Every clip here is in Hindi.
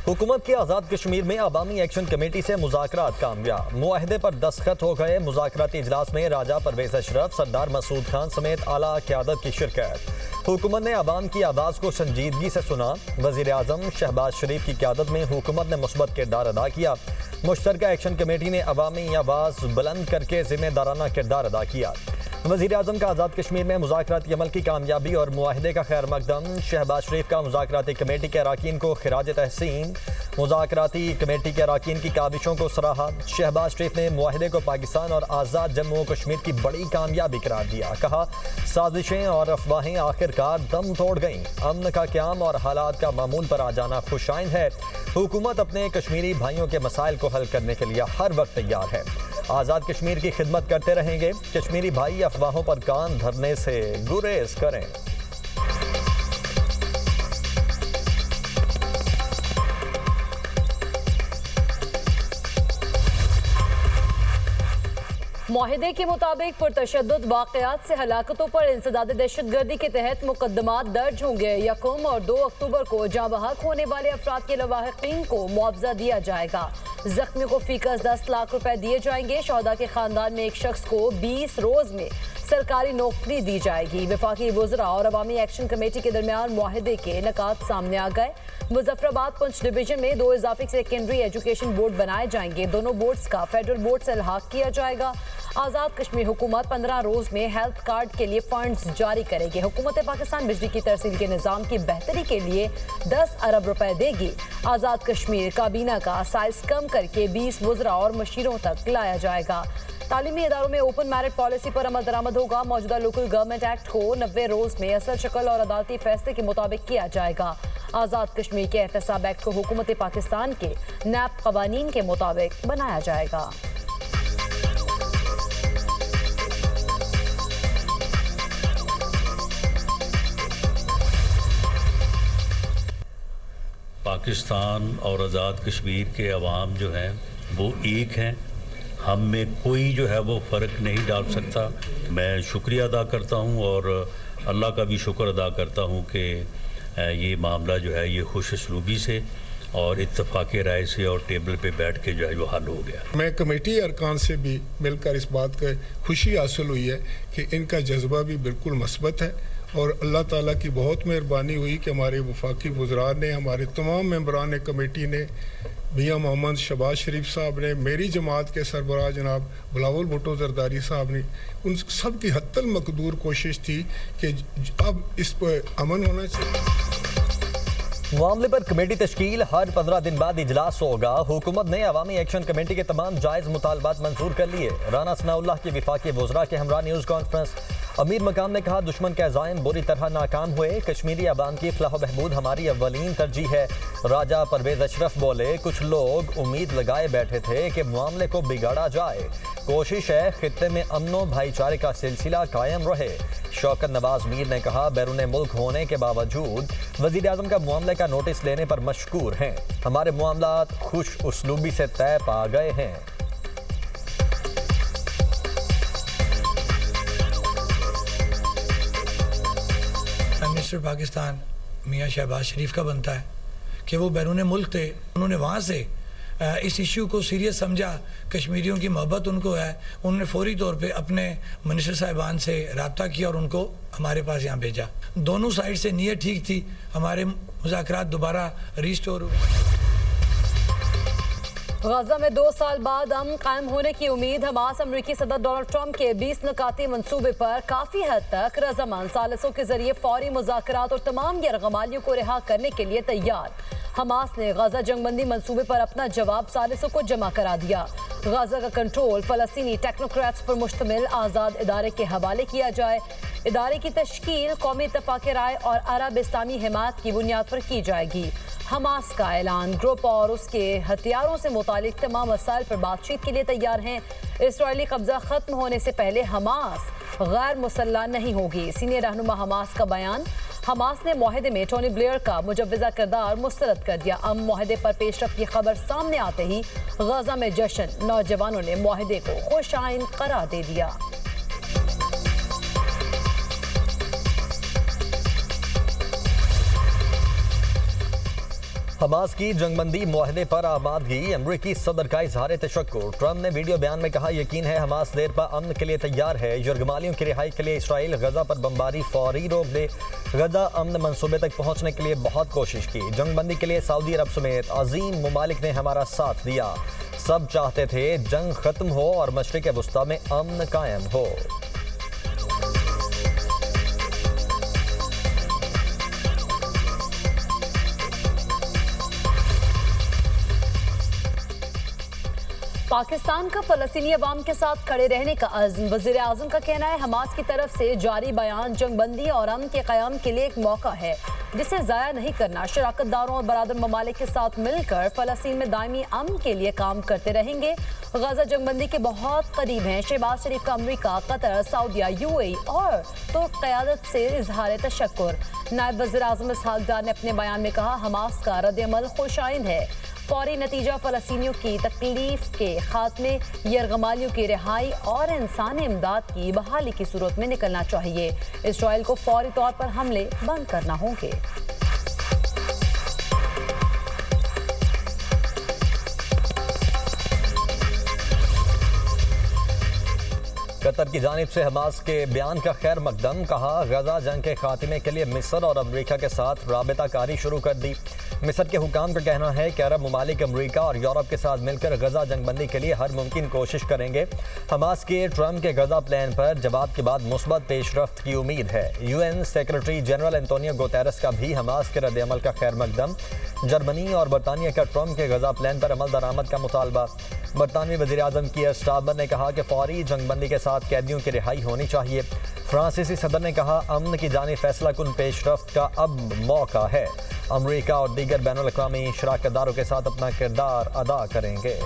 हुकूमत की आज़ाद कश्मीर में अवामी एक्शन कमेटी से मुज़ाकरात कामयाब। मुआहदे पर दस्तखत हो गए। मुज़ाकराती इजलास में राजा परवेज़ अशरफ, सरदार मसूद खान समेत आला क़यादत की शिरकत। हुकूमत ने अवाम की आवाज़ को संजीदगी से सुना। वज़ीर आज़म शहबाज शरीफ की क़यादत में हुकूमत ने मुस्बत किरदार अदा किया। मुश्तरका एक्शन कमेटी ने अवामी आवाज़ बुलंद करके ज़िम्मेदाराना किरदार अदा किया। वज़ीर आज़म का आज़ाद कश्मीर में मुज़ाकराती अमल की कामयाबी और मुआहदे का खैर मकदम। शहबाज शरीफ का मुज़ाकराती कमेटी के अराकीन को खिराज तहसीन। मुज़ाकराती कमेटी के अराकीन की काविशों को सराहा। शहबाज शरीफ ने मुआहदे को पाकिस्तान और आज़ाद जम्मू कश्मीर की बड़ी कामयाबी करार दिया। कहा, साजिशें और अफवाहें आखिरकार दम तोड़ गईं। अमन का क़याम और हालात का मामूल पर आ जाना खुशाइन है। हुकूमत अपने कश्मीरी भाइयों के मसाइल को हल करने के लिए हर वक्त तैयार है। आज़ाद कश्मीर की खिदमत करते रहेंगे। कश्मीरी भाई अफवाहों पर कान धरने से गुरेज करें। मुआहदे के मुताबिक पुरतशद्दुद वाक़यात से हलाकतों पर इंसदाद दहशतगर्दी के तहत मुकदमात दर्ज होंगे। 1 और 2 अक्टूबर को जाँ बहक होने वाले अफराद के लवाहिकीन को मुआवजा दिया जाएगा। जख्मी को फीकस 10 लाख रुपए दिए जाएंगे। शहदा के खानदान में एक शख्स को 20 रोज में सरकारी नौकरी दी जाएगी। वफाकी वज़रा और अवामी एक्शन कमेटी के दरमियान मुआहदे के नकात सामने आ गए। मुजफ्फराबाद पुंछ डिवीजन में 2 इजाफी सेकेंडरी एजुकेशन बोर्ड बनाए जाएंगे। दोनों बोर्ड्स का फेडरल बोर्ड से इल्हाक किया जाएगा। आज़ाद कश्मीर हुकूमत 15 रोज में हेल्थ कार्ड के लिए फंड्स जारी करेगी। हुकूमत पाकिस्तान बिजली की तरसील के निज़ाम की बेहतरी के लिए 10 अरब रुपए देगी। आज़ाद कश्मीर काबीना का साइज कम करके 20 वज़रा और मशीरों तक लाया जाएगा। तालीमी इदारों में ओपन मेरिट पॉलिसी पर अमल दरामद होगा। मौजूदा लोकल गवर्नमेंट एक्ट को 90 रोज में असल शक्ल और अदालती फैसले के मुताबिक किया जाएगा। आज़ाद कश्मीर के एहतसाब एक्ट को हुकूमत पाकिस्तान के नैब कवानीन के मुताबिक बनाया जाएगा। पाकिस्तान और आज़ाद कश्मीर के अवाम जो हैं वो एक हैं। हम में कोई जो है वो फ़र्क नहीं डाल सकता। मैं शुक्रिया अदा करता हूँ और अल्लाह का भी शुक्र अदा करता हूँ कि ये मामला जो है ये खुश सलूबी से और इत्तफाक़ राय से और टेबल पे बैठ के जो है वो हल हो गया। मैं कमेटी अरकान से भी मिलकर इस बात का खुशी हासिल हुई है कि इनका जज्बा भी बिल्कुल मस्बत है और अल्लाह ताला की बहुत मेहरबानी हुई कि हमारे वफाकी वज़रा ने, हमारे तमाम मेंबरान कमेटी ने, मियाँ मोहम्मद शहबाज शरीफ साहब ने, मेरी जमात के सरबराह जनाब बिलावल भुट्टो जरदारी साहब ने, उन सब की हत्तल मकदूर कोशिश थी कि अब इस पर अमन होना चाहिए। मामले पर कमेटी तश्कील। हर 15 दिन बाद इजलास होगा। हुकूमत ने अवामी एक्शन कमेटी के तमाम जायज़ मुतालबात मंजूर कर लिए। राना सनाउल्लाह के वफाकी वज़रा के हमरा न्यूज़ कॉन्फ्रेंस। अमीर मकाम ने कहा, दुश्मन के अज़ाइम बुरी तरह नाकाम हुए। कश्मीरी अवाम की फलाह बहबूद हमारी अव्वलीन तरजीह है। राजा परवेज़ अशरफ बोले, कुछ लोग उम्मीद लगाए बैठे थे कि मामले को बिगाड़ा जाए। कोशिश है खित्ते में अमनो भाईचारे का सिलसिला कायम रहे। शौकत नवाज मीर ने कहा, बैरून मुल्क होने के बावजूद वज़ीर आज़म का मामले का नोटिस लेने पर मशकूर हैं। हमारे मामलात खुश उसलूबी से तय पा गए हैं। मिनिस्टर पाकिस्तान मियाँ शहबाज शरीफ का बनता है कि वो बैरून मुल्क थे। उन्होंने वहाँ से इस इशू को सीरियस समझा। कश्मीरियों की मोहब्बत उनको है। उन्होंने फौरी तौर पे अपने मिनिस्टर साहिबान से रब्ता किया और उनको हमारे पास यहाँ भेजा। दोनों साइड से नीयत ठीक थी। हमारे मुज़ाकरात दोबारा रीस्टोर हुए। गाजा में 2 साल बाद अमन कायम होने की उम्मीद। हमास अमरीकी सदर डोनाल्ड ट्रंप के 20 नकाती मंसूबे पर काफ़ी हद तक रजामंद। सालिसों के जरिए फौरी मुज़ाकरात और तमाम यरगमालियों को रिहा करने के लिए तैयार। हमास ने गाजा जंगबंदी मंसूबे पर अपना जवाब सालिसों को जमा करा दिया। गाजा का कंट्रोल फ़लस्तीनी टेक्नोक्रेट्स पर मुश्तमिल आज़ाद इदारे के हवाले किया जाए। इदारे की तश्कील कौमी इत्तफाक़ राय और अरब इस्लामी हिमायत की बुनियाद पर की जाएगी। हमास का ऐलान, ग्रुप और उसके हथियारों से मुतालिक तमाम मसाइल पर बातचीत के लिए तैयार हैं। इसराइली कब्जा ख़त्म होने से पहले हमास गैर मुसल्लह नहीं होगी। सीनियर रहनुमा हमास का बयान। हमास ने मुआहदे में टोनी ब्लेयर का मुजव्वज़ा किरदार मुस्तरद कर दिया। अब मुआहदे पर पेशरफ की खबर सामने आते ही गाजा में जश्न। नौजवानों ने मुआहदे को खुशाइन करार दे दिया। हमास की जंगबंदी मुआहदे पर आमादगी, अमरीकी सदर का इजहार तशक्कुर। ट्रंप ने वीडियो बयान में कहा, यकीन है हमास देर पर अमन के लिए तैयार है। यरगमालियों की रिहाई के लिए इसराइल गजा पर बमबारी फौरी रोक दे। गजा अमन मंसूबे तक पहुंचने के लिए बहुत कोशिश की। जंगबंदी के लिए सऊदी अरब समेत अजीम ममालिक ने हमारा साथ दिया। सब चाहते थे जंग खत्म हो और मशरिक वस्ता में अमन कायम हो। पाकिस्तान का फलस्तीनी अवाम के साथ खड़े रहने का अज़्म। वज़ीर आज़म का कहना है, हमास की तरफ से जारी बयान जंगबंदी और अमन के क़याम के लिए एक मौका है जिसे ज़ाया नहीं करना। शराकतदारों और बरादर ममालिक के साथ मिलकर फ़लस्तीन में दायमी अमन के लिए काम करते रहेंगे। गजा जंगबंदी के बहुत करीब हैं। शहबाज शरीफ का अमरीका, कतर, सऊदिया, यूएई और तुर्क क़यादत से इजहार तशक्कुर। नायब वज़ीर आज़म इसहाक डार ने अपने बयान में कहा, हमास का रद्द-ए-अमल खुशाइंद है। फौरी नतीजा फ़लस्तीनियों की तकलीफ के खात्मे, यरगमालियों की रिहाई और इंसानी इमदाद की बहाली की सूरत में निकलना चाहिए। इसराइल को फौरी तौर पर हमले बंद करना होंगे। कतर की जानिब से हमास के बयान का खैर मकदम। कहा, गजा जंग के खात्मे के लिए मिस्र और अमरीका के साथ राबताकारी शुरू कर दी। मिस्र के हुकाम का कहना है कि अरब ममालिक अमरीका और यूरोप के साथ मिलकर गजा जंगबंदी के लिए हर मुमकिन कोशिश करेंगे। हमास के ट्रंप के गजा प्लान पर जवाब के बाद मुस्बत पेशरफ्त की उम्मीद है। UN secretary general Antonio Guterres का भी हमास के रद्द-ए-अमल का खैर मकदम। जर्मनी और बरतानिया का ट्रंप के गजा प्लान पर अमल दरामद का मुतालबा। बरतानवी वज़ीर आज़म कीयर स्टारमर ने कहा कि फौरी जंगबंदी के साथ कैदियों की रिहाई होनी चाहिए। फ्रांसीसी सदर ने कहा, अमन की जानी फैसला कुन पेशरफ्त का अब मौका है। अमरीका और दीगर बैनुल-अक़वामी शराकतदारों के साथ अपना किरदार अदा करेंगे।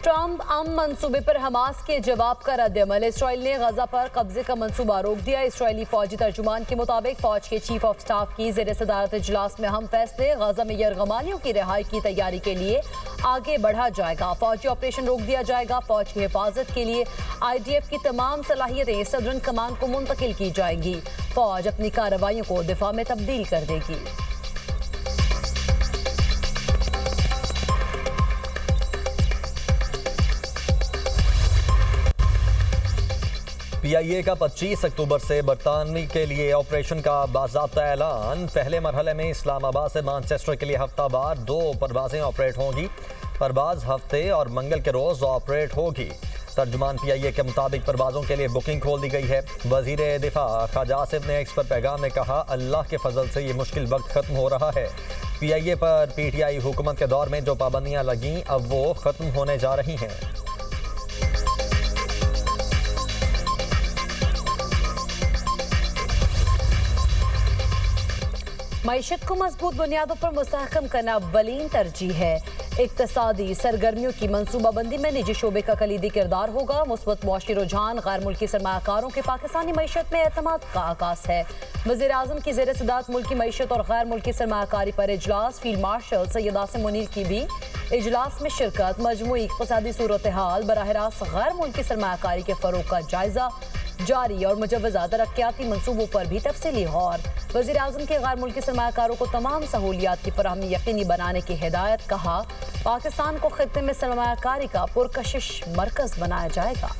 ट्रंप अमन मंसूबे पर हमास के जवाब का रद्द-ए-अमल। इसराइल ने गजा पर कब्जे का मंसूबा रोक दिया। इसराइली फौजी तर्जुमान के मुताबिक फौज के चीफ ऑफ स्टाफ की ज़ेर सदारत इजलास में अहम फैसले गजा में यरगमालियों की रिहाई की तैयारी के लिए आगे बढ़ा जाएगा। फौजी ऑपरेशन रोक दिया जाएगा। फौज की हिफाजत के लिए IDF की तमाम सलाहियतें सदरन कमान को मुंतकिल की जाएंगी। फौज अपनी कार्रवाइयों को दिफा में तब्दील कर देगी। PIA का 25 अक्टूबर से बरतानवी के लिए ऑपरेशन का बाज़ाब्ता ऐलान। पहले मरहले में इस्लामाबाद से मैनचेस्टर के लिए हफ्तावार 2 परवाजें ऑपरेट होंगी। परवाज हफ्ते और मंगल के रोज़ ऑपरेट होगी। तर्जुमान PIA के मुताबिक परवाज़ों के लिए बुकिंग खोल दी गई है। वज़ीर दिफा ख्वाजा आसिफ ने एक्स पर पैगाम में कहा, अल्लाह के फजल से ये मुश्किल वक्त ख़त्म हो रहा है। PIA पर PTI हुकूमत के दौर में जो पाबंदियाँ लगीं अब वो ख़त्म होने जा रही हैं। मईशत को मजबूत बुनियादों पर मुस्तहकम करना अव्वलीन तरजीह है। इक्तसादी सरगर्मियों की मनसूबाबंदी में निजी शोबे का कलीदी किरदार होगा। मुस्बत मुआशी रुझान गैर मुल्की सरमाकारों के पाकिस्तानी मईशत में एतमाद का आगाज है। वज़ीर आज़म की ज़ेर सदारत मुल्की मईशत और गैर मुल्की सरमाकारी पर इजलास। फील्ड मार्शल सैयद आसिम मुनीर की भी इजलास में शिरकत। मजमूई इक़्तिसादी सूरत हाल, बराह रास्त गैर मुल्की सरमाकारी के फ़रोग़ का जायज़ा जारी और मुजव्वज़ा तरक्याती मनसूबों पर भी तफसीली गौर। वज़ीर आज़म के गैर मुल्की सरमाकारों को तमाम सहूलियात की फराहमी यकीनी बनाने की हिदायत। कहा, पाकिस्तान को खित्ते में सरमाकारी का पुरकशिश मरकज़ बनाया जाएगा।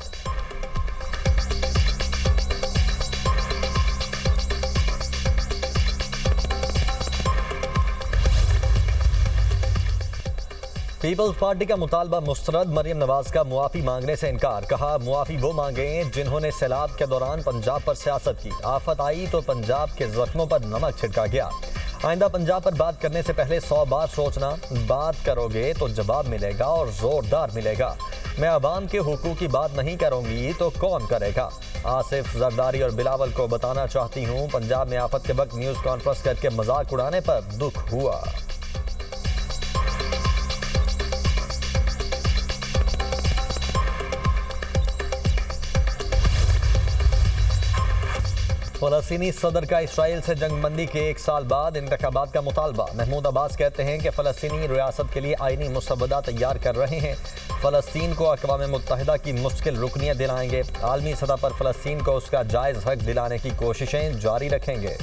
पीपल्स पार्टी का मुतालबा मुस्तरद। मरियम नवाज का मुआफ़ी मांगने से इनकार। कहा, मुआफ़ी वो मांगें जिन्होंने सैलाब के दौरान पंजाब पर सियासत की। आफत आई तो पंजाब के जख्मों पर नमक छिड़का गया। आइंदा पंजाब पर बात करने से पहले 100 बार सोचना। बात करोगे तो जवाब मिलेगा और ज़ोरदार मिलेगा। मैं अवाम के हुकूक की बात नहीं करूँगी तो कौन करेगा। आसिफ जरदारी और बिलावल को बताना चाहती हूँ, पंजाब में आफत के वक्त न्यूज़ कॉन्फ्रेंस करके मजाक उड़ाने पर दुख हुआ। फलस्तीनी सदर का इसराइल से जंगबंदी के 1 साल बाद इंतखाबात का मुतालबा। महमूद अब्बास कहते हैं कि फ़लस्तीनी रियासत के लिए आईनी मसवदा तैयार कर रहे हैं। फ़लस्तीन को अक़वाम मुत्तहिदा की मुश्किल रुकनियत दिलाएंगे। आलमी सतह पर फ़लस्तीन को उसका जायज़ हक दिलाने की कोशिशें जारी रखेंगे।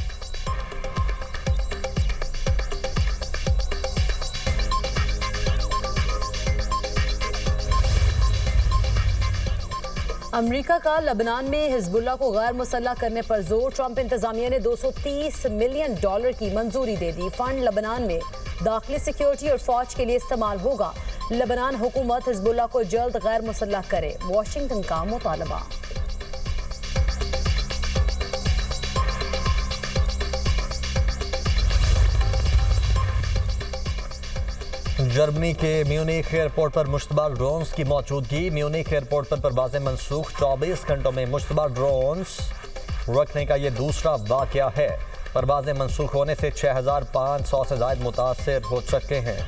अमेरिका का लबनान में हिजबुल्लाह को गैर मुसल्लह करने पर जोर। ट्रंप इंतजामिया ने $230 मिलियन की मंजूरी दे दी। फंड लबनान में दाखिली सिक्योरिटी और फौज के लिए इस्तेमाल होगा। लबनान हुकूमत हिजबुल्लाह को जल्द गैर मुसल्लह करे, वाशिंगटन का मुतालबा। जर्मनी के म्यूनिख एयरपोर्ट पर मुश्तबा ड्रोन्स की मौजूदगी। म्यूनिख एयरपोर्ट पर परवाज़ें मनसूख। 24 घंटों में मुश्तबा ड्रोन्स रखने का ये दूसरा वाक़या है। परवाज़ें मनसूख होने से 6500 से ज़ायद मुतासर हो चुके हैं।